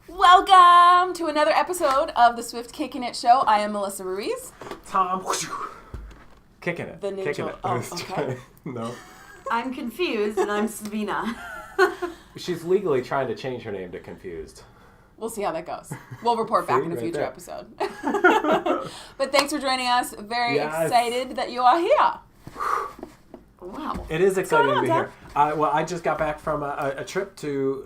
Welcome to another episode of the Swift Kickin It Show. I am Melissa Ruiz. Tom, kicking it. The ninja. Kicking it. Oh, okay. No. I'm confused, and I'm Savina. She's legally trying to change her name to Confused. We'll see how that goes. We'll report back in a future episode. But thanks for joining us. Very excited that you are here. Wow. It is exciting to be here. I just got back from a trip to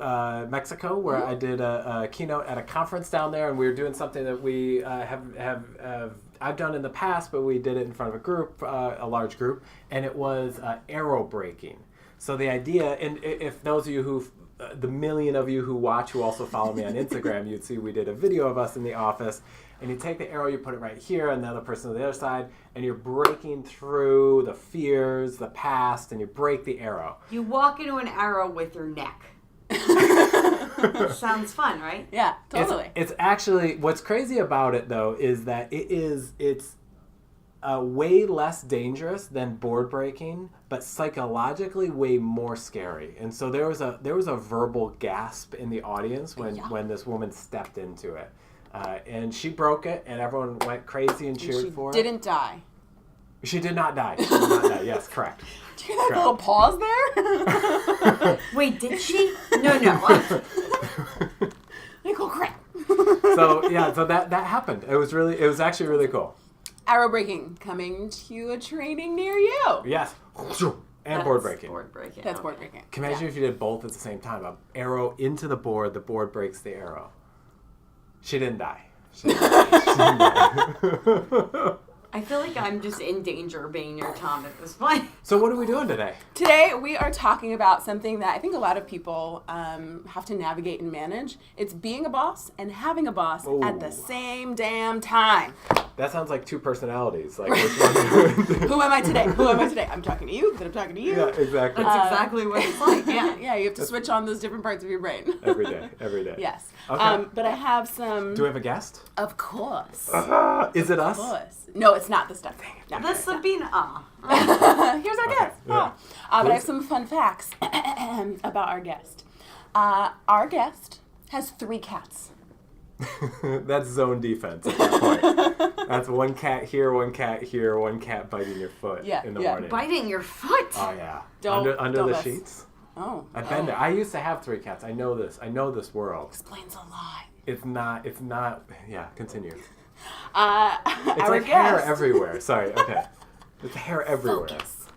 Mexico where I did a keynote at a conference down there, and we were doing something that we I've done in the past, but we did it in front of a group, a large group, and it was arrow breaking. So the idea, and if those of you the million of you who watch, who also follow me on Instagram, you'd see we did a video of us in the office, and you take the arrow, you put it right here, and the other person on the other side, and you're breaking through the fears, the past, and you break the arrow. You walk into an arrow with your neck. Sounds fun, right? Yeah, totally. It's actually, what's crazy about it, though, is that it's way less dangerous than board breaking, but psychologically way more scary. And so there was a verbal gasp in the audience when this woman stepped into it. And she broke it, and everyone went crazy and cheered for it. She didn't die. She did not die. She did not die. Yes, correct. Do you hear that little pause there? Wait, did she? No. Like, oh crap. So that happened. It was actually really cool. Arrow breaking coming to a training near you. Yes. And board breaking. That's board breaking. Can you imagine if you did both at the same time? An arrow into the board breaks the arrow. She didn't die. She didn't die. I feel like I'm just in danger of being near Tom at this point. So what are we doing today? Today we are talking about something that I think a lot of people have to navigate and manage. It's being a boss and having a boss at the same damn time. That sounds like two personalities. Like which one? Who am I today? I'm talking to you, then I'm talking to you. Yeah, exactly. That's exactly what it's like. Yeah, you have to switch on those different parts of your brain. Every day. Yes. Okay. But I have some... Do we have a guest? Of course. Is it us? Of course. No, it's not the stuff. No. The Sabina. Here's our guest. Yeah. But I have some fun facts about our guest. Our guest has 3 cats. That's zone defense at that point. That's one cat here, one cat biting your foot in the morning. Biting your foot? Oh, yeah. Don't the mess. Sheets. Oh. I've been there. I used to have 3 cats. I know this. I know this world. Explains a lot. It's not, yeah, continue. It's our like guest. hair everywhere. Sorry, okay. There's hair everywhere.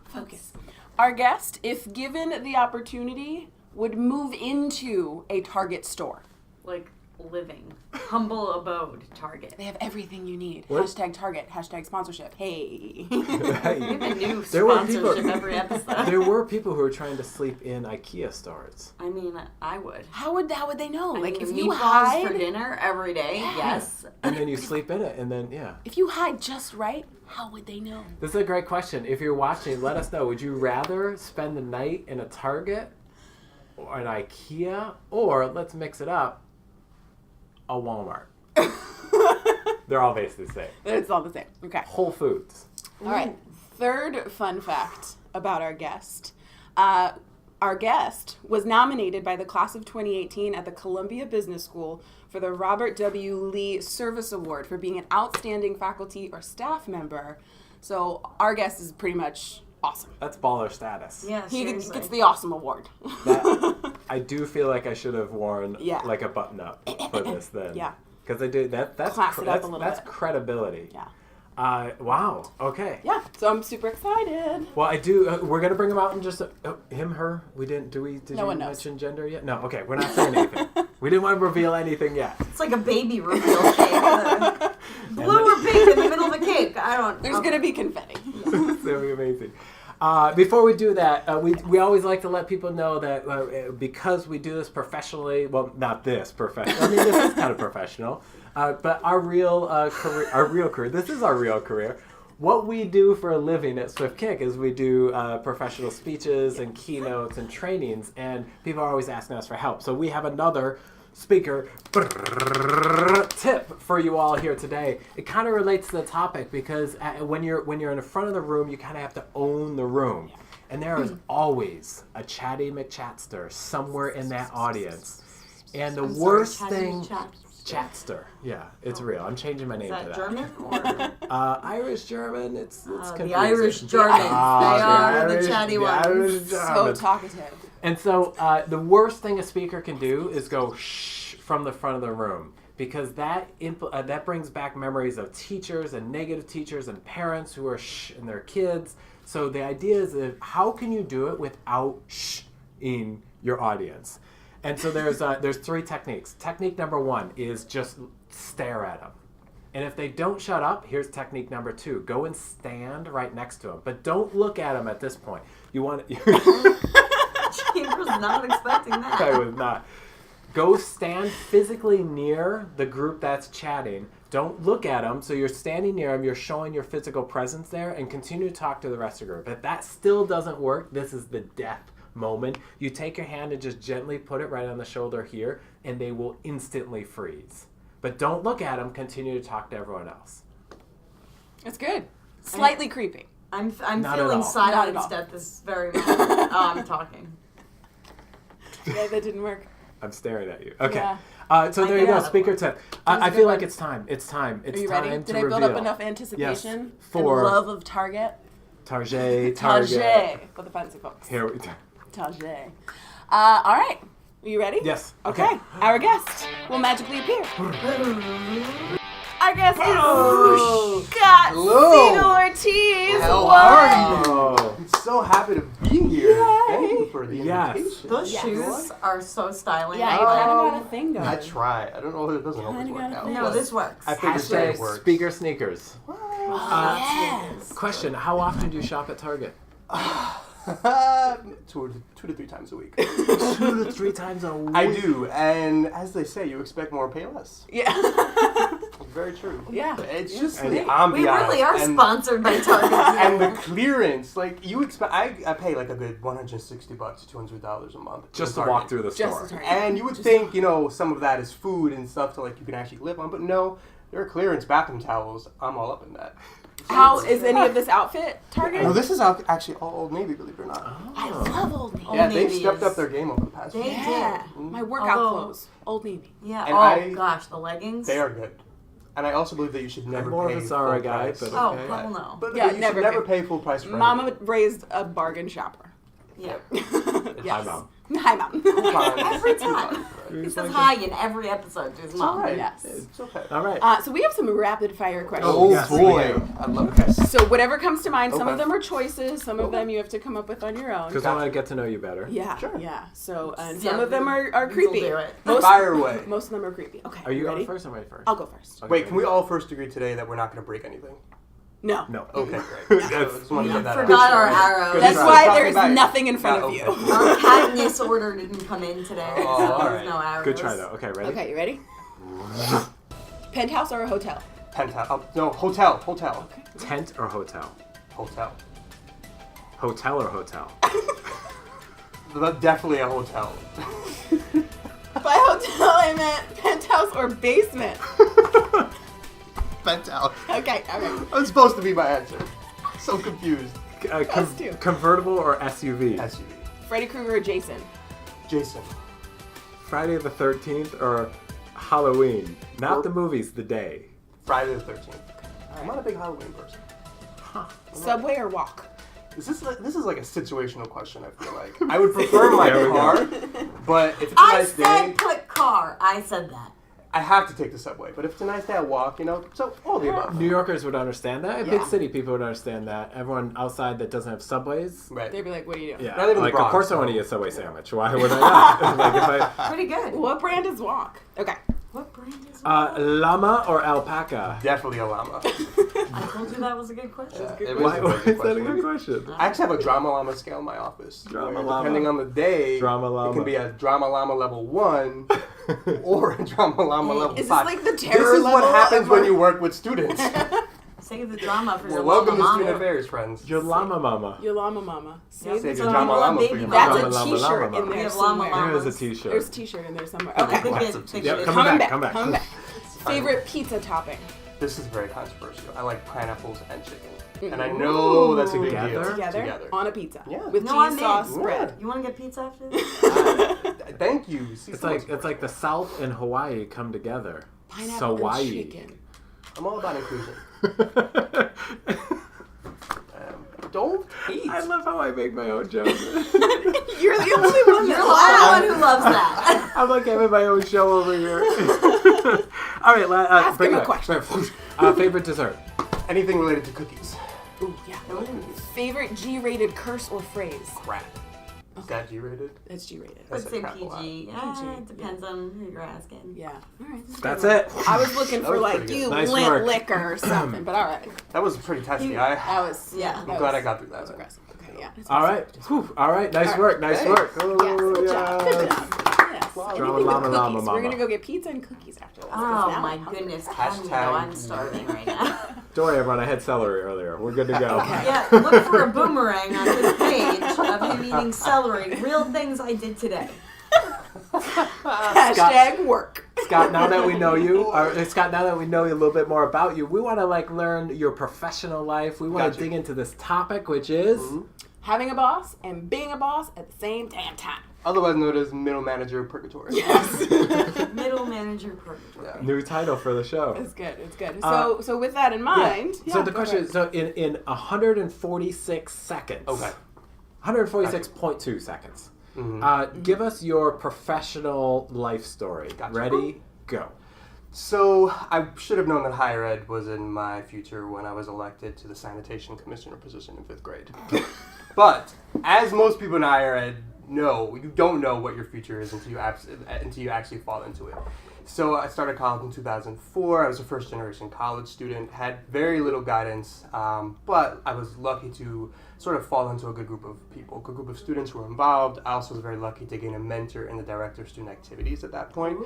Focus. Our guest, if given the opportunity, would move into a Target store. Like living. Humble abode Target. They have everything you need. What? #Target. #sponsorship. Hey. We have a new sponsorship every episode. There were people who were trying to sleep in IKEA stores. I mean, I would. How would they know? If you meatballs hide for dinner every day, yes. And then you sleep in it, and then, yeah. If you hide just right, how would they know? This is a great question. If you're watching, let us know. Would you rather spend the night in a Target or an IKEA, or, let's mix it up, a Walmart? They're all basically the same. It's all the same. Okay. Whole Foods. All right. Third fun fact about our guest. Our guest was nominated by the class of 2018 at the Columbia Business School for the Robert W. Lee Service Award for being an outstanding faculty or staff member. So our guest is pretty much awesome. That's baller status. Yeah, He seriously. gets the awesome award. I do feel like I should have worn like a button up for this then. Yeah. Because I did that's Class it up a little that's bit. credibility. Yeah. Wow. Okay. Yeah. So I'm super excited. Well, I do. We're gonna bring him out in just him, her. We didn't. Did No you one knows. mention gender yet? No. Okay. We're not saying anything. We didn't want to reveal anything yet. It's like a baby reveal cake. Blue or pink in the middle of a cake. I don't. There's gonna be confetti. It's gonna be amazing. Before we do that, we always like to let people know that because we do this professionally, well, not this professional. I mean, this is kind of professional, but our real career. This is our real career. what we do for a living at Swift Kick is we do professional speeches and keynotes and trainings, and people are always asking us for help. So we have another speaker tip for you all here today. It kind of relates to the topic because when you're in the front of the room, you kind of have to own the room. And there is always a chatty McChatster somewhere in that audience. And the worst thing... Chatster. Yeah, it's real. I'm changing my name to that. Is that German or? Irish German. It's confusing. The Irish Germans. They are the chatty ones. So talkative. And so the worst thing a speaker can do is go shh from the front of the room, because that brings back memories of teachers and negative teachers and parents who are shh and their kids. So the idea is that how can you do it without shh-ing your audience? And so there's 3 techniques. Technique number 1 is just stare at them. And if they don't shut up, here's technique number 2. Go and stand right next to them. But don't look at them at this point. You want to... Chambers not expecting that. I was not. Go stand physically near the group that's chatting. Don't look at them. So you're standing near them. You're showing your physical presence there, and continue to talk to the rest of the group. If that still doesn't work, this is the death moment. You take your hand and just gently put it right on the shoulder here, and they will instantly freeze. But don't look at them. Continue to talk to everyone else. It's good. Slightly creepy. I'm Not feeling at all. silenced at this very moment. I'm talking. Yeah, that didn't work. I'm staring at you. Okay. Yeah. So there you go. Speaker tip. I feel like it's time. It's time. It's Are you time ready? to Did I reveal. build up enough anticipation Yes. For and love of Target? Target. For the fancy folks. Here we Target. All right. Are you ready? Yes. Okay. Our guest will magically appear. Our guest is Scott Siegel-Ortiz. How What? are you? Oh. I'm so happy to be here. Yay. Thank you for the Yes. invitation. Those Yes. shoes are so stylish. Yeah, you kind of got a thing going. I try. I don't know if it doesn't always Kinda work got a out. thing. No, this works. I figured that it Hashtag works. speaker sneakers. Yes. Question: how often do you shop at Target? 2 to 3 times a week. 2 to 3 times a week. I do, and as they say, you expect more, pay less. Yeah. It's very true. Yeah. It's just And the we ambiance. We really are and, sponsored by Target. and the clearance, like you expect, I pay like a good $160 to $200 a month Just in to walk Target. through the Just store. to Target. And you would think, some of that is food and stuff to like you can actually live on, but no, there are clearance bathroom towels. I'm all up in that. How is any of this outfit Target? No, this is actually all Old Navy, believe it or not. I love Old Navy. Yeah, Old they've Navy stepped is- up their game over the past They year. Yeah. did. My workout Although- clothes. Old Navy. Yeah. And Gosh, the leggings. They are good. And I also believe that you should never I'm more pay of a Zara full guy, price. but Oh, okay. hell no. But Yeah, you never should never pay. pay full price for Mama raised a bargain shopper. Yeah. anything. Hi, Mom. Hi, Mom. Every time. He says hi in every episode to his mom. Alright. Yes. It's okay. All right. So we have some rapid fire questions. Oh yes, we boy. do. I love this. So whatever comes to mind. Some of Okay. them are choices. Some of them you have to come up with on your own. Because I want to get to know you better. Yeah, Sure. yeah. So and Yeah, some of them are we'll creepy. do it. Fire away. Most of them are creepy. Okay. Are you ready? going first or am I first? I'll go first. Okay. Wait, can we all first agree today that we're not going to break anything? No. No. Okay, great. I just wanted to We get that forgot out. our arrows. That's Good why try. there's Back. nothing in front Yeah, of you. okay. Our Katniss order didn't come in today, Oh, so all there's right. no arrows. Good try, though. Okay, ready? Okay, you ready? Penthouse or a hotel? Penthouse. No, hotel. Hotel. Tent or hotel? Hotel. Hotel or hotel? Definitely a hotel. By hotel, I meant penthouse or basement. Penthouse. Okay. That's supposed to be my answer. So confused. Us too. Convertible or SUV? SUV. Freddy Krueger or Jason? Jason. Friday the 13th or Halloween? Not the movies, the day. Friday the 13th. I'm not a big Halloween person. Subway or walk? This is like a situational question, I feel like. I would prefer my There we go. car, but if it's a I nice said day, put car. I said that. I have to take the subway. But if it's a nice day, I walk, so all the above. New Yorkers would understand that. Yeah. Big city people would understand that. Everyone outside that doesn't have subways. Right. They'd be like, what are you doing? Yeah, Not even the like of Bronx, course I so- want to eat a Subway sandwich. Why would I not? Like if I, Pretty good. What brand is walk? Okay. What brand is it? llama or alpaca? Definitely a llama. I told you that was a good question. It Why was a is good that a question. good question? I actually have a drama llama scale in my office. Drama where llama. Depending on the day, Drama llama. it can be a drama llama level 1 or a drama llama level Is this 5. like the terror This is what level happens of when our- you work with students. Save the drama for Well, your welcome to mama. Student Affairs, friends. Your llama mama. Your llama mama. Yep. Save So your drama more llama for baby your That's Llama, a llama, t-shirt llama. in We there have llama somewhere. There is a mamas. t-shirt. There's a t-shirt in there somewhere. I Okay. think Lots it of pictures. Yep, Coming back. come back. Coming back. Favorite pizza topping? This is very controversial. I like pineapples and chicken. And I know that's a big deal. Together on a pizza. Yeah. With No, I'm cheese in. sauce Yeah. spread. You want to get pizza after this? Thank you. See, It's so much like the South and Hawaii come together. Pineapple and Hawaii. chicken. I'm all about inclusion. Don't hate. I love how I make my own jokes. You're the only one You're that the only one who loves that. I'm like having my own show over here. All right, Ask bring him it a back. question. Favorite dessert? Anything related to cookies. Ooh, yeah. Favorite G-rated curse or phrase? Crap. Is that G-rated? It's G-rated. I'd That's say a crap a lot. PG. It depends on who you're asking. Yeah. All right. That's it. I was looking That for was like pretty good. you Nice lint work. liquor or something, but all right. That was pretty testy. That was Yeah. I'm glad I got through That was that. aggressive. Okay, yeah. All right. Whew. All right. Nice All work. Nice Thanks. work. Yes, Oh, good job. Good yes. job. Yes. Wow. Anything Drama, with llama, cookies. llama, We're mama. gonna go get pizza and cookies after this. 'cause Oh now my I'm hungry. goodness, how do you know I'm starving right now? Don't worry, everyone. I had celery earlier. We're good to go. Yeah, look for a boomerang on his page of him eating celery. Real things I did today. Hashtag work. Scott, now that we know you, Scott, now that we know a little bit more about you, we want to learn your professional life. We want to Gotcha. dig into this topic, which is Having a boss and being a boss at the same damn time. Otherwise known as middle manager of purgatory. Middle manager purgatory. Yeah. new title for the show. It's good. It's good. Uh, So with that in mind, So the go question ahead. is, so in 146 seconds. Okay. 146.2 seconds. Give us your professional life story. Gotcha. Ready? Go. So I should have known that higher ed was in my future when I was elected to the sanitation commissioner position in 5th grade. But as most people in higher ed know, you don't know what your future is until you actually fall into it. So I started college in 2004. I was a first generation college student, had very little guidance, but I was lucky to sort of fall into a good group of people, a good group of students who were involved. I also was very lucky to gain a mentor in the director of student activities at that point.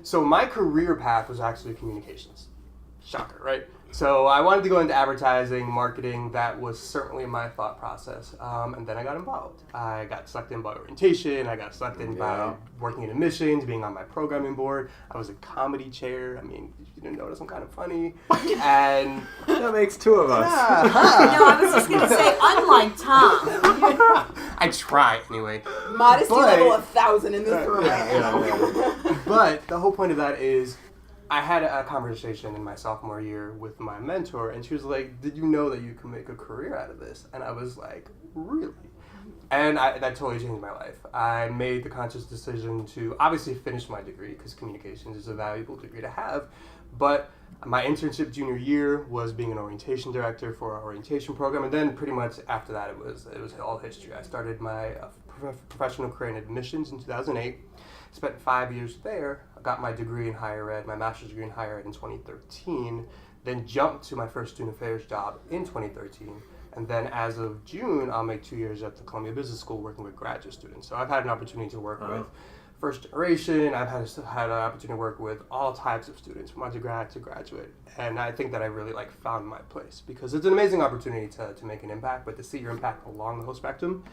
So my career path was actually communications. Shocker, right? So I wanted to go into advertising, marketing. That was certainly my thought process. And then I got involved. I got sucked in by orientation. I got sucked in by working in admissions, being on my programming board. I was a comedy chair. I mean, you didn't notice I'm kind of funny. And That makes two of us. No, I was just going to say, unlike Tom. I try anyway. modesty But- level 1,000 in this room. But the whole point of that is I had a conversation in my sophomore year with my mentor, and she was like, did you know that you can make a career out of this? And I was like, really? And that totally changed my life. I made the conscious decision to obviously finish my degree because communications is a valuable degree to have. But my internship junior year was being an orientation director for our orientation program. And then pretty much after that, it was all history. I started my professional career in admissions in 2008. Spent 5 years there. I got my degree in higher ed, my master's degree in higher ed in 2013. Then jumped to my first student affairs job in 2013. And then as of June, I'll make 2 years at the Columbia Business School working with graduate students. So I've had an opportunity to work with first generation. I've had an opportunity to work with all types of students, from undergrad to graduate. And I think that I really found my place because it's an amazing opportunity to make an impact, but to see your impact along the whole spectrum,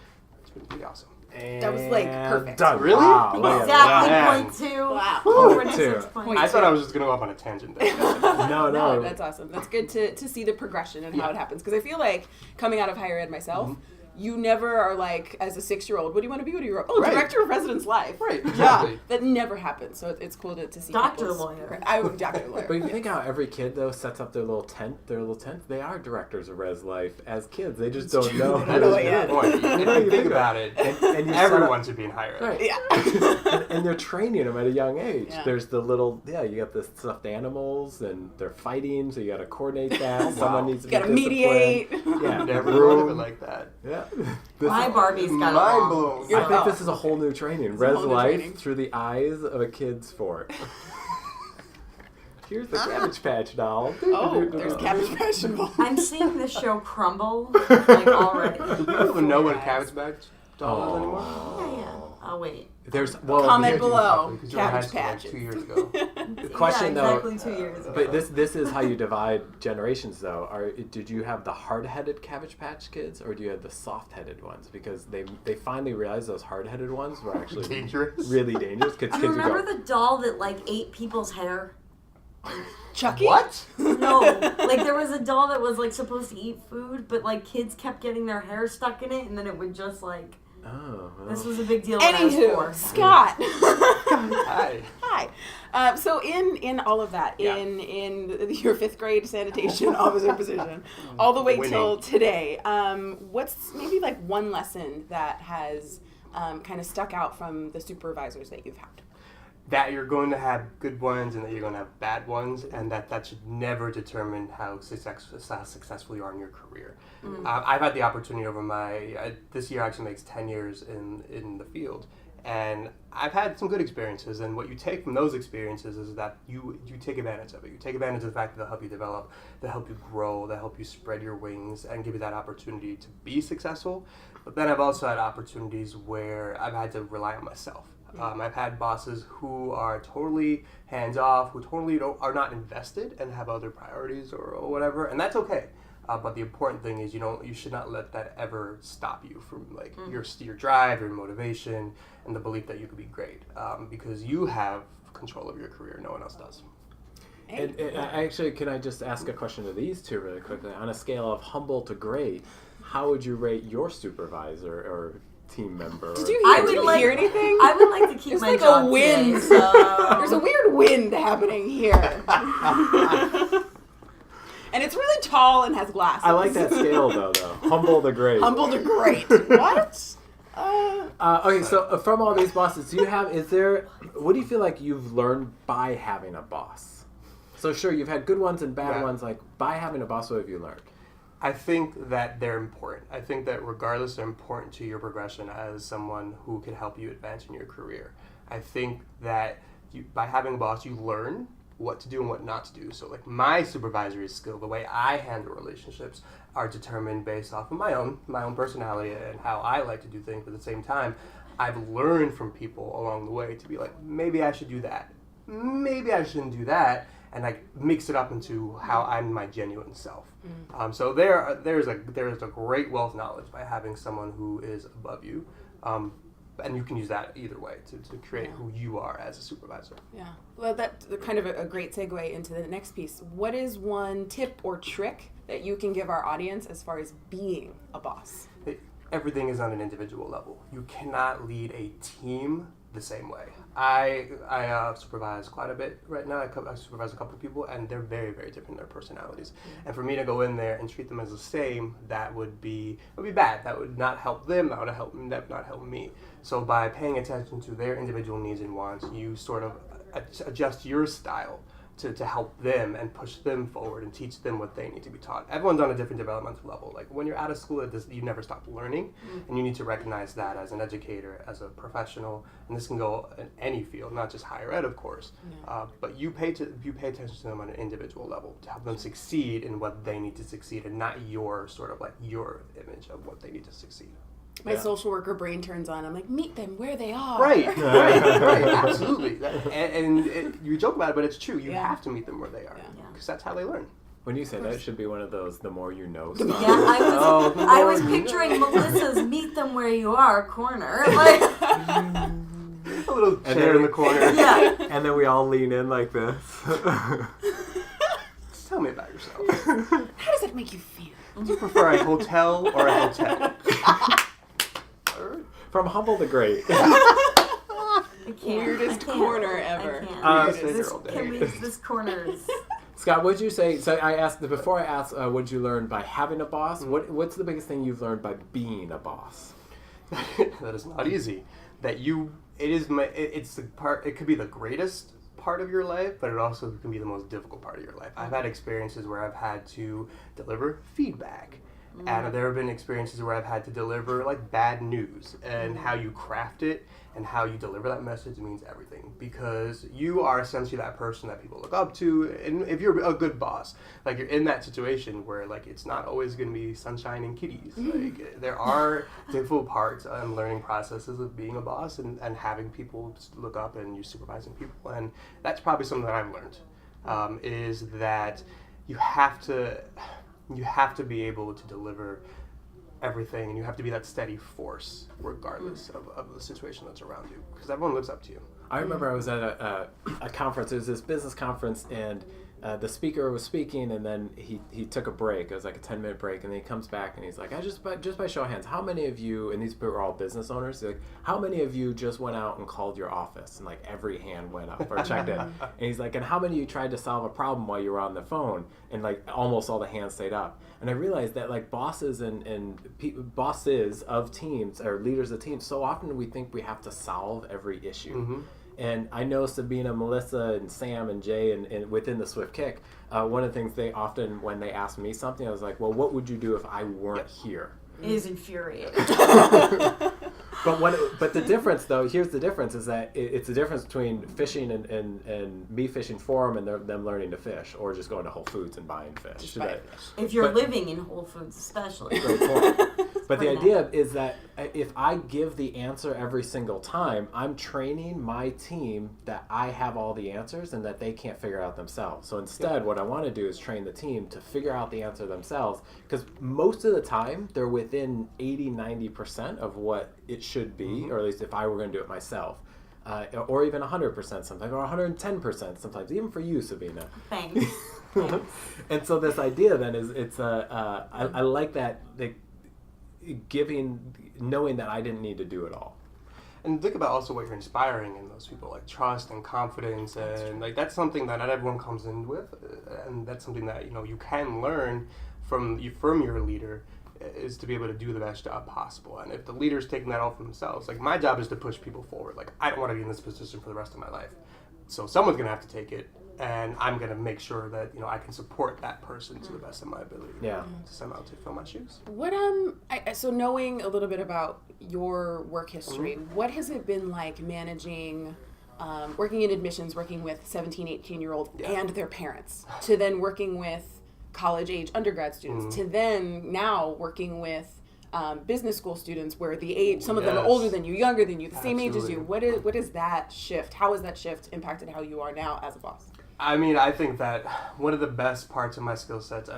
it's been pretty awesome. That was, perfect. Done. Really? Wow, look at Exactly, that. point two. Wow. Point two. 46.2. I thought I was just going to go off on a tangent there. No. No, that's awesome. That's good to see the progression and how it happens. Because I feel like coming out of higher ed myself, you never are like, as a 6-year-old, what do you want to be when you grow up? Oh, Right. director of residence life. Right, exactly. Yeah, that never happens. So it's cool to see. Doctor people's- lawyer. I would doctor lawyer. But you think how every kid though sets up their little tent. They are directors of res life as kids. They just don't know. They don't know it Good yet. point. If you think about it, And you everyone should be in higher ed. Right. Yeah. and they're training them at a young age. Yeah. There's the little, you got the stuffed animals, and they're fighting, so you got to coordinate that. Someone needs to Gotta be mediate. Yeah, Never thought of it like that. Yeah. My Barbie's got Mind along. blown. I think this is a whole new training. a Res whole new life training. through the eyes of a kid's sport. Here's the Cabbage Patch doll. Oh, there's Cabbage Patch involved. I'm seeing this show crumble, already. Do people even know what a Cabbage Patch doll is anymore? Yeah. Oh, wait. Comment below. Because you were in high Cabbage school like Patches. 2 years ago. The question exactly though, 2 years ago. but this is how you divide generations though. Did you have the hard-headed Cabbage Patch Kids, or do you have the soft-headed ones? Because they finally realized those hard-headed ones were actually Dangerous. really dangerous. Do you remember the doll that like ate people's hair? Chucky? What? No, like there was a doll that was like supposed to eat food, but like kids kept getting their hair stuck in it, and then it would just like. Oh. Well. This was a big deal. When I was Anywho, 4. Scott. Hi. Hi. So in all of that, in your 5th grade sanitation officer position, all the way till today, what's maybe like one lesson that has kind of stuck out from the supervisors that you've had? That you're going to have good ones and that you're going to have bad ones, and that should never determine how successful you are in your career. I've had the opportunity over this year actually makes 10 years in the field, and I've had some good experiences, and what you take from those experiences is that you take advantage of it. You take advantage of the fact that they'll help you develop, they'll help you grow, they'll help you spread your wings and give you that opportunity to be successful. But then I've also had opportunities where I've had to rely on myself. I've had bosses who are totally hands-off, who totally are not invested and have other priorities or whatever, and that's okay. But the important thing is you should not let that ever stop you from like your drive, your motivation, and the belief that you could be great, because you have control of your career. No one else does. And actually, can I just ask a question to these two really quickly? On a scale of humble to great, how would you rate your supervisor or team member? Did you hear anything? I would like to keep my job a wind. today, so. There's a weird wind happening here. And it's really tall and has glasses. I like that scale though. Humble to great. Humble to great. What? Okay, so from all these bosses, what do you feel like you've learned by having a boss? So sure, you've had good ones and bad ones. Like by having a boss, what have you learned? I think that they're important. I think that regardless, they're important to your progression as someone who can help you advance in your career. I think that by having a boss, you learn what to do and what not to do. So like my supervisory skill, the way I handle relationships are determined based off of my own personality and how I like to do things. But at the same time, I've learned from people along the way to be like, maybe I should do that. Maybe I shouldn't do that. And like mix it up into how I'm my genuine self. So there's a great wealth of knowledge by having someone who is above you, and you can use that either way to create who you are as a supervisor. Yeah. Well, that's kind of a great segue into the next piece. What is one tip or trick that you can give our audience as far as being a boss? Everything is on an individual level. You cannot lead a team the same way. I supervise quite a bit right now. I supervise a couple of people, and they're very, very different in their personalities. And for me to go in there and treat them as the same, that would be bad. That would not help them. That would not help me. So by paying attention to their individual needs and wants, you sort of adjust your style to help them and push them forward and teach them what they need to be taught. Everyone's on a different developmental level. Like when you're out of school, you never stop learning, and you need to recognize that as an educator, as a professional, and this can go in any field, not just higher ed, of course. But you pay attention to them on an individual level to help them succeed in what they need to succeed, and not your sort of like your image of what they need to succeed. My social worker brain turns on. I'm like, meet them where they are. Right, absolutely. And you joke about it, but it's true. You have to meet them where they are, because that's how they learn. When you say that, it should be one of those "the more you know" Yeah, stuff. I was picturing Melissa's "meet them where you are" corner, like a little chair in the corner. Yeah. And then we all lean in like this. Just tell me about yourself. How does that make you feel? Do you prefer a hotel or a hotel? From humble to great. Weirdest corner ever. This corner is... Scott, what'd you say? So I asked before. I asked, what'd you learn by having a boss? What's the biggest thing you've learned by being a boss? That is not easy. It's the part. It could be the greatest part of your life, but it also can be the most difficult part of your life. I've had experiences where I've had to deliver feedback, And there have been experiences where I've had to deliver like bad news, and how you craft it and how you deliver that message means everything, because you are essentially that person that people look up to. And if you're a good boss, like you're in that situation where like it's not always going to be sunshine and kitties. Like there are difficult parts and learning processes of being a boss, and having people look up and you supervising people. And that's probably something that I've learned, is that you have to be able to deliver everything, and you have to be that steady force regardless of the situation that's around you, because everyone looks up to you. I remember I was at a conference. It was this business conference, and the speaker was speaking, and then he took a break. It was like a 10-minute break, and then he comes back and he's like, just by show of hands, how many of you, and these people are all business owners, like, how many of you just went out and called your office? And like every hand went up or checked in. And he's like, and how many of you tried to solve a problem while you were on the phone? And like almost all the hands stayed up. And I realized that like bosses and bosses of teams or leaders of teams, so often we think we have to solve every issue. And I know Sabina, Melissa, and Sam, and Jay, and within the Swift Kick, one of the things they often, when they ask me something, I was like, well, what would you do if I weren't here? It is infuriating. But the difference, though, here's the difference, is that it's the difference between fishing and me fishing for them and them learning to fish, or just going to Whole Foods and buying fish. If you're living in Whole Foods especially. Great point. But the idea is that if I give the answer every single time, I'm training my team that I have all the answers and that they can't figure it out themselves. So instead, what I want to do is train the team to figure out the answer themselves, because most of the time, they're within 80-90% of what it should be, or at least if I were going to do it myself. Or even 100% sometimes, or 110% sometimes, even for you, Sabina. Thanks. And so this idea then is, I like that, knowing that I didn't need to do it all. And think about also what you're inspiring in those people, like trust and confidence, and like that's something that not everyone comes in with, and that's something that you can learn from your leader, is to be able to do the best job possible. And if the leader's taking that all for themselves, like my job is to push people forward. Like I don't want to be in this position for the rest of my life, so someone's gonna have to take it, and I'm gonna make sure that I can support that person to the best of my ability. Yeah. To somehow to fill my shoes. What so knowing a little bit about your work history, what has it been like managing, working in admissions, working with 17, 18-year-olds and their parents, to then working with college-age undergrad students, to then now working with business school students where the age, some of them are older than you, younger than you, the same age as you. What is that shift? How has that shift impacted how you are now as a boss? I mean, I think that one of the best parts of my skill sets,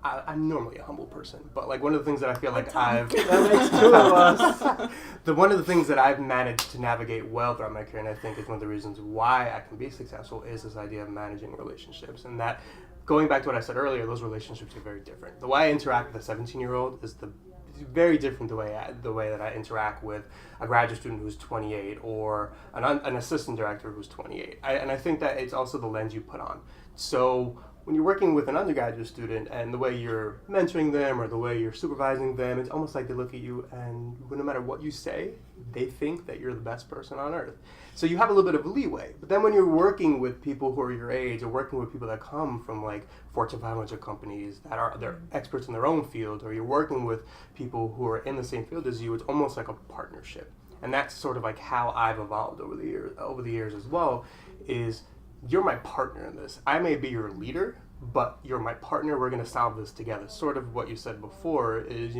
I'm normally a humble person, but like one of the things that I feel like that makes two of us. One of the things that I've managed to navigate well throughout my career, and I think is one of the reasons why I can be successful, is this idea of managing relationships. And that, going back to what I said earlier, those relationships are very different. The way I interact with a 17-year-old is very different the way that I interact with a graduate student who's 28 or an assistant director who's 28. And I think that it's also the lens you put on. So when you're working with an undergraduate student and the way you're mentoring them or the way you're supervising them, it's almost like they look at you and no matter what you say, they think that you're the best person on earth. So you have a little bit of leeway. But then when you're working with people who are your age, or working with people that come from like Fortune 500 companies that they're experts in their own field, or you're working with people who are in the same field as you, it's almost like a partnership. And that's sort of like how I've evolved over the years as well, is you're my partner in this. I may be your leader, but you're my partner. We're going to solve this together. Sort of what you said before is,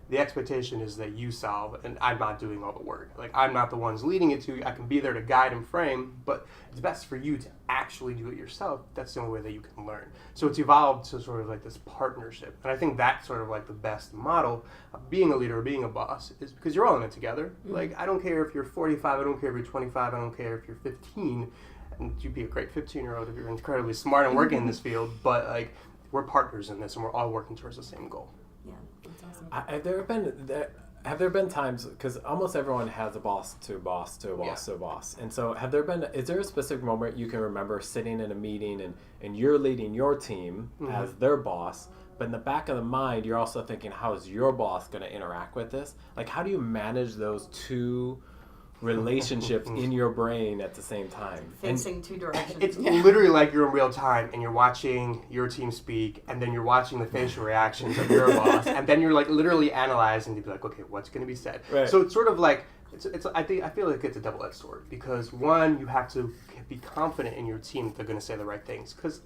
the expectation is that you solve, and I'm not doing all the work. Like, I'm not the ones leading it to you. I can be there to guide and frame, but it's best for you to actually do it yourself. That's the only way that you can learn. So it's evolved to sort of like this partnership. And I think that's sort of like the best model of being a leader or being a boss, is because you're all in it together. Like, I don't care if you're 45, I don't care if you're 25, I don't care if you're 15. And you'd be a great 15-year-old if you're incredibly smart and working in this field, but like, we're partners in this and we're all working towards the same goal. Yeah, That's awesome. Have there been times, because almost everyone has a boss to a boss to a boss to a boss, and so is there a specific moment you can remember sitting in a meeting and you're leading your team as their boss, but in the back of the mind you're also thinking, how is your boss going to interact with this? Like, how do you manage those two relationships in your brain at the same time. Facing two directions. It's literally like you're in real time and you're watching your team speak, and then you're watching the facial reactions of your boss, and then you're like literally analyzing to be like, okay, what's going to be said? Right. So it's sort of like I feel like it's a double-edged sword, because one, you have to be confident in your team that they're going to say the right things, because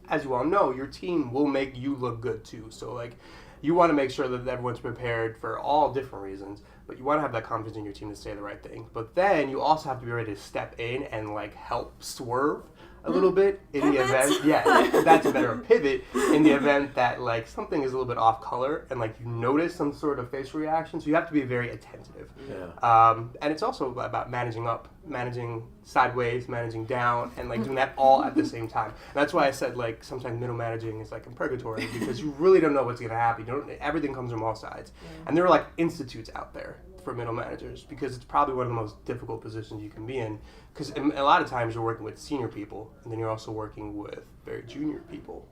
as you all know, your team will make you look good too. So like, you want to make sure that everyone's prepared for all different reasons, but you want to have that confidence in your team to say the right thing. But then you also have to be ready to step in and like help swerve a little bit in the event. Yeah, that's a better pivot in the event that like something is a little bit off color and like you notice some sort of facial reaction. So you have to be very attentive. Yeah. And it's also about managing up, managing sideways, managing down, and like doing that all at the same time. And that's why I said like sometimes middle managing is like in purgatory, because you really don't know what's going to happen. Everything comes from all sides. And there are like institutes out there for middle managers, because it's probably one of the most difficult positions you can be in, because a lot of times you're working with senior people, and then you're also working with very junior people.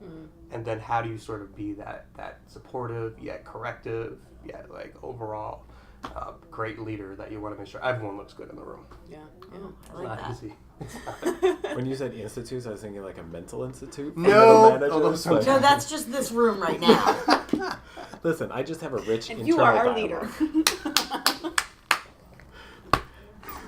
And then how do you sort of be that supportive yet corrective yet like overall great leader that you want to make sure everyone looks good in the room. Yeah. Oh, I It's like not that. easy. When you said institutes, I was thinking like a mental institute. for No. middle managers, Oh, those are but- No, that's just this room right now. Listen, I just have a rich And internal you are our dialogue. leader.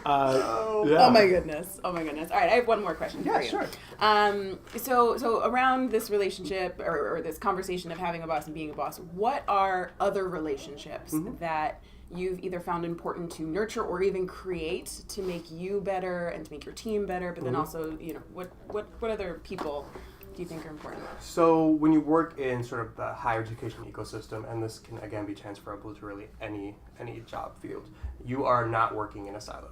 Yeah. Oh my goodness. All right, I have one more question Yeah, for you. sure. So around this relationship or this conversation of having a boss and being a boss, what are other relationships that you've either found important to nurture or even create to make you better and to make your team better, but then also, you know, what other people do you think are important? So when you work in sort of the higher education ecosystem, and this can again be transferable to really any job field, you are not working in a silo.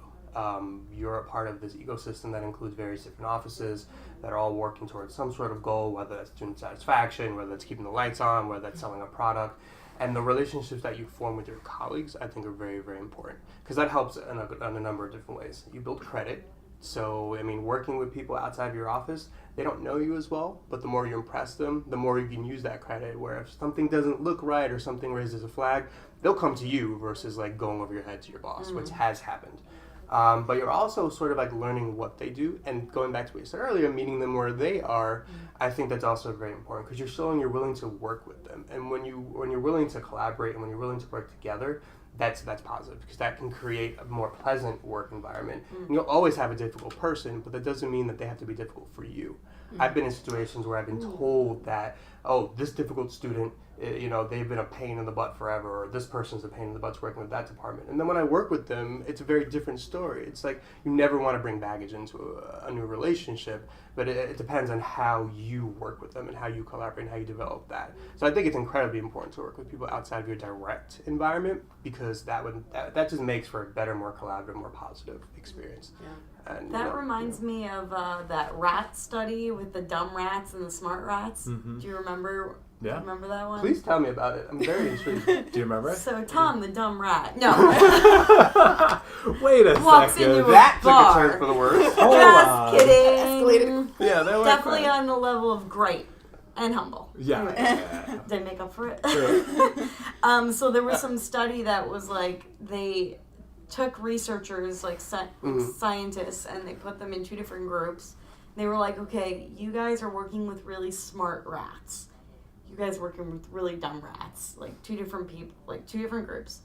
You're a part of this ecosystem that includes various different offices that are all working towards some sort of goal, whether that's student satisfaction, whether that's keeping the lights on, whether that's selling a product. And the relationships that you form with your colleagues, I think, are very, very important, because that helps in a number of different ways. You build credit. So, I mean, working with people outside of your office, they don't know you as well, but the more you impress them, the more you can use that credit, where if something doesn't look right or something raises a flag, they'll come to you versus like going over your head to your boss, which has happened. But you're also sort of like learning what they do, and going back to what you said earlier, meeting them where they are. I think that's also very important, because you're showing you're willing to work with them, and when you're willing to collaborate and when you're willing to work together, that's positive, because that can create a more pleasant work environment. And you'll always have a difficult person, but that doesn't mean that they have to be difficult for you. I've been in situations where I've been told that, oh, this difficult student, you know, they've been a pain in the butt forever, or this person's a pain in the butt working with that department. And then when I work with them, it's a very different story. It's like you never want to bring baggage into a new relationship, but it depends on how you work with them and how you collaborate and how you develop that. So I think it's incredibly important to work with people outside of your direct environment, because that just makes for a better, more collaborative, more positive experience. Yeah. And, That reminds me of that rat study with the dumb rats and the smart rats. Do you remember? Yeah. Remember that one? Please tell me about it. I'm very intrigued. Do you remember it? So Tom, the dumb rat. No. Wait a Walks second. into a That took a bar. turn for the worse. Hold Just on. kidding. Escalated. Yeah, they were Definitely fun. on the level of great and humble. Yeah. Did I make up for it? Sure. So there was some study that was like they took researchers, like scientists, and they put them in two different groups. They were like, okay, you guys are working with really smart rats. You guys are working with really dumb rats. Like two different people, like two different groups.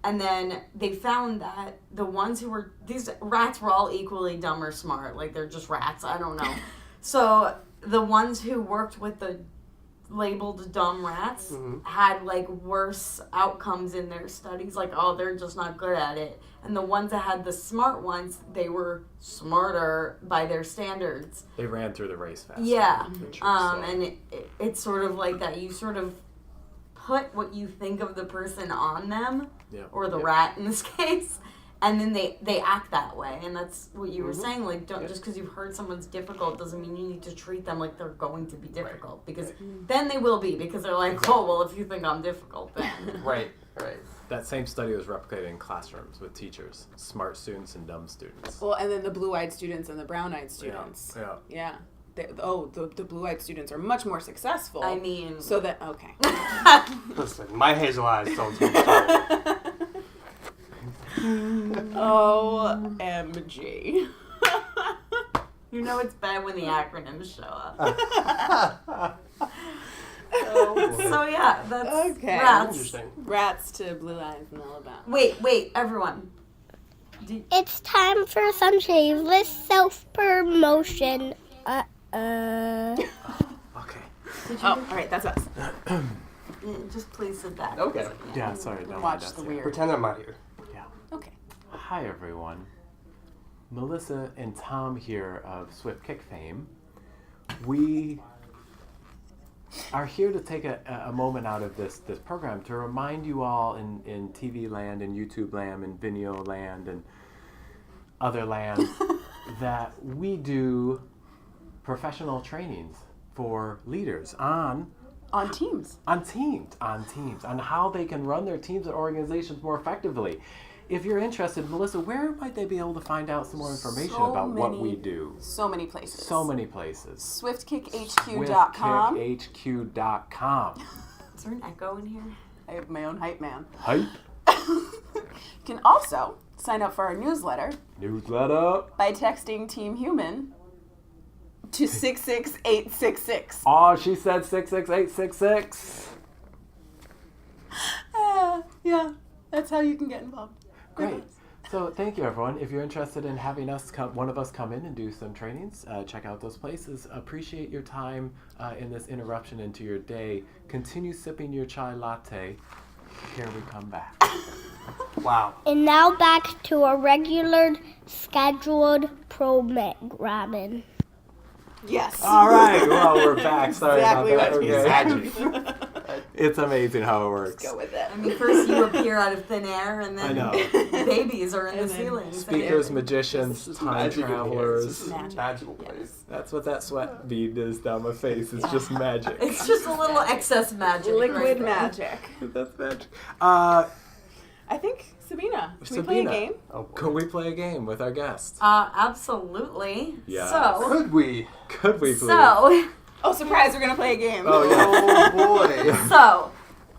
And then they found that the ones who were, these rats were all equally dumb or smart. Like they're just rats. I don't know. So the ones who worked with the labeled dumb rats had like worse outcomes in their studies, like, oh, they're just not good at it. And the ones that had the smart ones, they were smarter by their standards. They ran through the race fast. Yeah. Interesting. And it's sort of like that. You sort of put what you think of the person on them, Yeah. or the rat in this case, and then they act that way. And that's what you were saying, like, don't just because you've heard someone's difficult doesn't mean you need to treat them like they're going to be difficult, because then they will be, because they're like, oh, well, if you think I'm difficult, then. Right. That same study was replicated in classrooms with teachers, smart students and dumb students. Well, and then the blue-eyed students and the brown-eyed students. Yeah. Yeah. The blue-eyed students are much more successful. I mean. So that, okay. Listen, my hazel eyes told me. OMG. You know it's bad when the acronyms show up. So yeah, that's Okay. rats. Interesting. Rats to Blue Eyes in Alabama. Wait, everyone. It's time for some shameless self-promotion. Okay. All right, that's us. Just please sit back. Okay. Yeah, sorry. Don't Watch mind the us, weird. Pretend I'm not here. Yeah. Okay. Hi, everyone. Melissa and Tom here of Swift Kick fame. We are here to take a moment out of this program to remind you all in TV land and YouTube land and Vimeo land and other lands that we do professional trainings for leaders on teams. On how they can run their teams and organizations more effectively. If you're interested, Melissa, where might they be able to find out some more information about what we do? So many places. SwiftKickHQ.com. SwiftKickHQ.com. Is there an echo in here? I have my own hype man. Hype. You can also sign up for our newsletter Newsletter. by texting Team Human to 66866. Oh, she said 66866. Yeah, that's how you can get involved. Great. So thank you, everyone. If you're interested in having us one of us come in and do some trainings, check out those places. Appreciate your time in this interruption into your day. Continue sipping your chai latte. Here we come back. Wow. And now back to a regular scheduled programming. Yes. All right. Well, we're back. Sorry Exactly about what that. he Okay. It's amazing how it works. Go with it. I mean, first you appear out of thin air, and I then know. babies are in the And then ceilings. Speakers, magicians, This is time magical here. travelers. This is a magical place. That's what that sweat bead is down my face. It's just magic. It's just a little excess magic. Liquid right there. magic. That's magic. I think, Sabina, should we play a Sabina. game? Oh, boy. Can we play a game with our guest? Absolutely. Yes. So, Could we? Could we please? Oh, surprise, we're going to play a game. Oh, yeah. Oh boy. so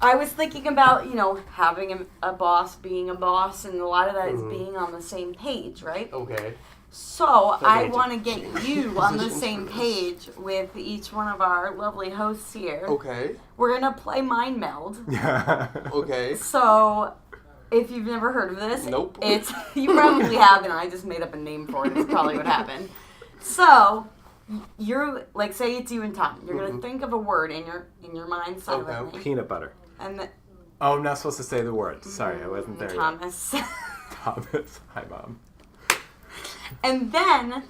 I was thinking about, having a boss, being a boss, and a lot of that is being on the same page, right? Okay. So I need to want to get change you on the positions same for this. page with each one of our lovely hosts here. Okay. We're going to play Mind Meld. Okay. So, if you've never heard of this, Nope. it's you probably haven't. I just made up a name for it. It's probably what happened. So, you're like, say it's you and Tom. You're gonna think of a word in your mind silently, Peanut butter. and Oh, I'm not supposed to say the word. Sorry, I wasn't there yet. Thomas. Thomas. Hi, Mom. And then,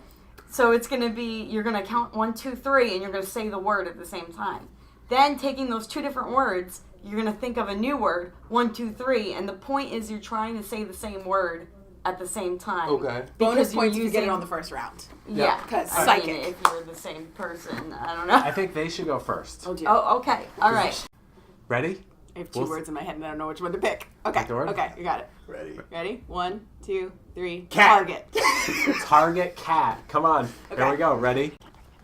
so it's gonna be you're gonna count 1, 2, 3, and you're gonna say the word at the same time. Then, taking those two different words, you're going to think of a new word, 1, 2, 3, and the point is you're trying to say the same word at the same time. Okay. Bonus you're points if you get it on the first round. Yeah, Because I psychic. mean, if you're the same person, I don't know. I think they should go first. Oh, dear. Oh, okay. All right. Ready? I have 2 We'll- words in my head and I don't know which one to pick. Okay. Pick the word? Okay, you got it. Ready. Ready? 1, 2, 3. Cat. Target. Target cat. Come on. Here Okay. we go. Ready?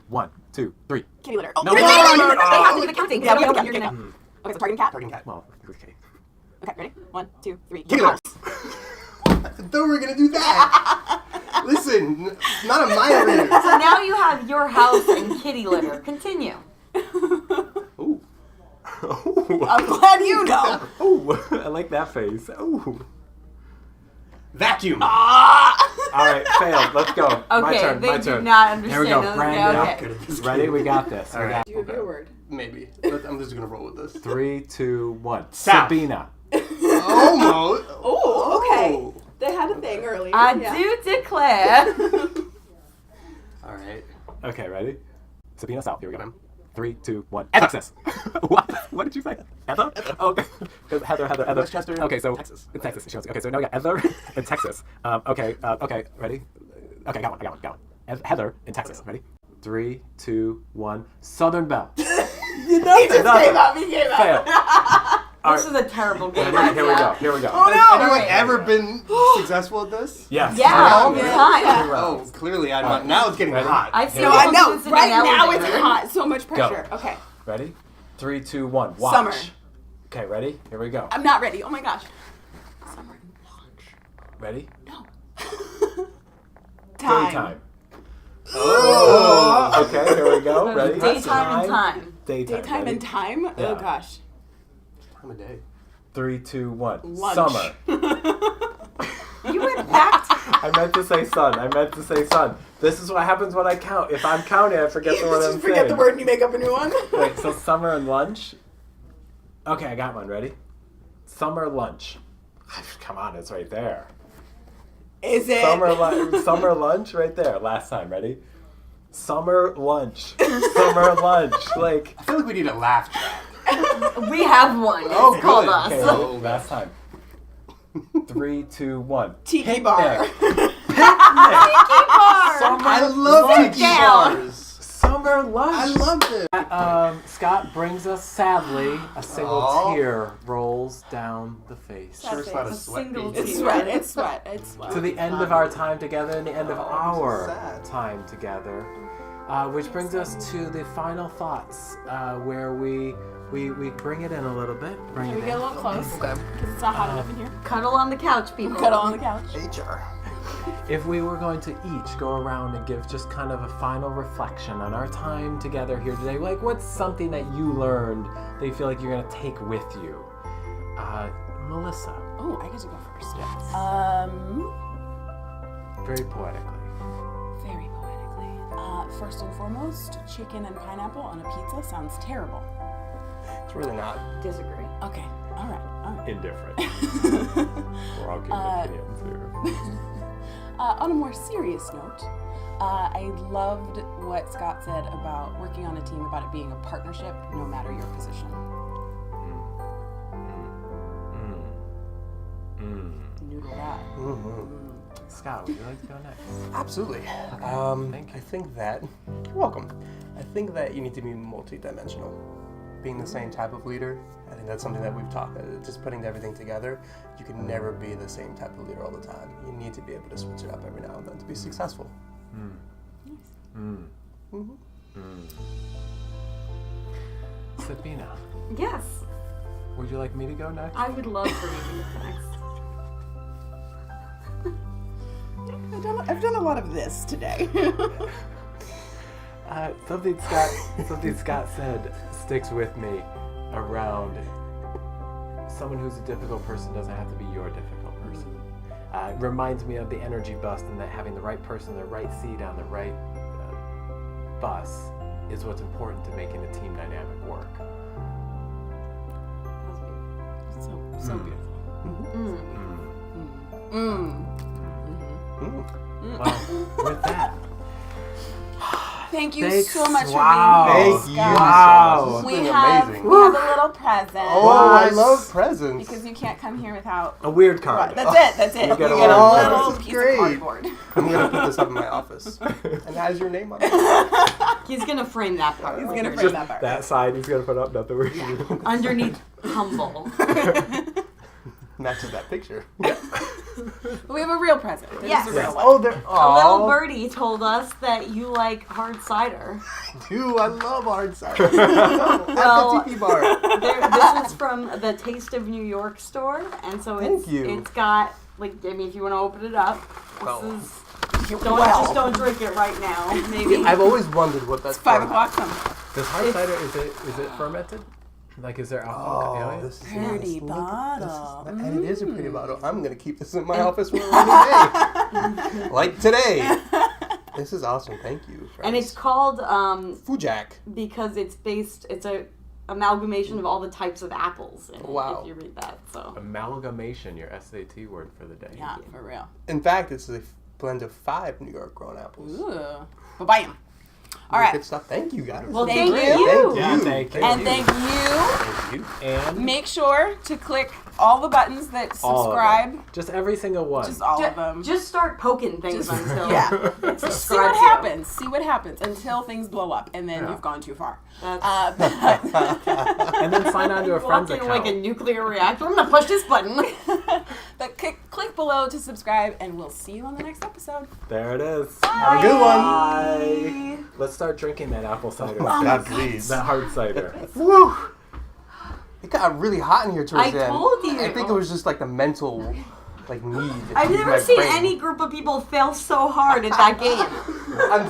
1, 2, 3. Kitty litter. Oh, No, you're no, right. no, no, no. Counting, the counting. Yeah, Okay, okay, you're okay. gonna- Okay, so targeting cat. Targeting cat. Well, okay. Okay, ready? 1, 2, 3. Kitty litter. I thought we were gonna do that. Listen, not a minor reader. So now you have your house and kitty litter. Continue. Ooh. I'm glad you know. Oh, I like that face. Oh. Vacuum. All right, failed. Let's go. My Okay, turn. they My do turn. not understand. Here we go. those. Brand Yeah, new. okay. Good at this Ready? game. We got this. All right. Do you have your word? Maybe. I'm just gonna roll with this. 3, 2, 1. South. Sabina. Almost. Oh, okay. They had a thing earlier. I yeah. do declare. All right. Okay, ready? Sabina South. Here we go. Okay. 3, 2, 1. Texas. What did you say? Heather? Oh, okay. Heather. Westchester. Okay, so Texas. It's Texas. She goes, okay, so now we got Heather in Texas. Okay, ready? Okay, got one. Heather in Texas. Ready? 3, 2, 1. Southern Belle. He just gave up. He gave up. Fail. This is a terrible game. Here we go. Here we go. Oh, no. Has anyone Alright. ever been successful at this? Yes. Yeah, all the Yeah. time. Oh, clearly I'm not. Now it's getting Ready? hot. I've seen No, people I know. do this in Right an now it's elevator. hot. So much pressure. Okay. Ready? 3, 2, 1. Watch. Summer. Okay, ready? Here we go. I'm not ready. Oh my gosh. Summer. Ready? No. Daytime. Oh, okay, here we go. Ready? Daytime and time. Daytime. Daytime and time? Yeah. Oh, gosh. Time of day. 3, 2, 1. Lunch. Summer. You went back to... I meant to say sun. This is what happens when I count. If I'm counting, I forget the word I'm saying. Just forget the word and you make up a new one. Wait, so summer and lunch? Okay, I got one. Ready? Summer lunch. Come on, it's right there. Is it? Summer lunch right there. Last time, ready? Summer lunch. Summer lunch. Like, I feel like we need a laugh track. We have one. It's Oh, called good. us. okay, ready? Last time. 3, 2, 1. Tiki bar. Picnic. I love Sit tiki down. bars. Summer lunch. I love it. Scott brings us, sadly, a single Aw. tear rolls down the face. Sure, it's not a A sweat single bead. It's tear. sweat. It's sweat. To the end of our time together and the end of Oh, our so sad. time together. Which brings us to the final thoughts, where we bring it in a little bit. Can we get a little close? Because it's not hot enough in here. Cuddle on the couch, people. Cuddle on the couch. HR. If we were going to each go around and give just kind of a final reflection on our time together here today, like what's something that you learned that you feel like you're going to take with you? Melissa. Oh, I get to go first. Yes. Very poetically. Very poetically. First and foremost, chicken and pineapple on a pizza sounds terrible. It's really not. Disagree. Okay. All right. Indifferent. We're all giving opinions here. On a more serious note, I loved what Scott said about working on a team, about it being a partnership, no matter your position. Noodle that. Scott, would you like to go next? Absolutely. Thank you. I think that. You're welcome. I think that you need to be multidimensional. Being the same type of leader, I think that's something that we've talked about. Just putting everything together, you can never be the same type of leader all the time. You need to be able to switch it up every now and then to be successful. Sabina, Yes. would you like me to go next? I would love for you to go next. I've done a lot of this today. Something Scott said sticks with me around someone who's a difficult person doesn't have to be your difficult person. It reminds me of the energy bus and that having the right person in the right seat on the right bus is what's important to making a team dynamic work. So beautiful. Well, with that, Thank you Thanks. so much Wow. for being here. Thank you Scott. Wow. so much. We This has been have amazing. a little present. Oh, I love presents. Because you can't come here without. a weird card. Right, that's it. You You get get a a little this is piece great. of cardboard. I'm gonna put this up in my office. And it has your name on it. He's gonna frame that part. He's right gonna here. frame that part. That side he's gonna put up nothing. Underneath humble. Matches that picture. But we have a real present. This Yes. is a real one. Oh, there. A little birdie told us that you like hard cider. Dude, I love hard cider. At Well, the tiki bar. This is from the Taste of New York store, and so Thank you. it's got like I mean if you want to open it up, Well. this is just don't drink it right now. Maybe I've always wondered what that's It's 5 from. o'clock some. Does hard cider is it fermented? Like is there alcohol? Oh, Yeah. this is Pretty nice. Look, bottle. and it is a pretty bottle. I'm gonna keep this in my office for a rainy day. Like today. This is awesome. Thank you. Friends. and it's called Fujak. because it's a amalgamation of all the types of apples. In it, Wow. If you read that, so Amalgamation, your SAT word for the day. Yeah, for real. In fact, it's a blend of 5 New York grown apples. Ooh. But buy them. All Really right. Good stuff. Thank you, guys. well, Thank thank you. you. Yeah, thank you. And thank you. Thank you. And Make sure to click all the buttons that all of subscribe. them. Just every single one. Just all of them. Just start poking things until yeah. it See what subscribes you. happens. See what happens until things blow up, and then Yeah. you've gone too far. That's And then sign on to a friend's walking account. like a nuclear reactor. I'm gonna push this button. But click below to subscribe, and we'll see you on the next episode. There it is. Have a good one. Bye. Let's start drinking that apple cider. God, please. That hard cider. Woo! It got really hot in here towards I the end. told you. I think it was just like the mental like need. I've to use never my seen brain. any group of people fail so hard at that game. I'm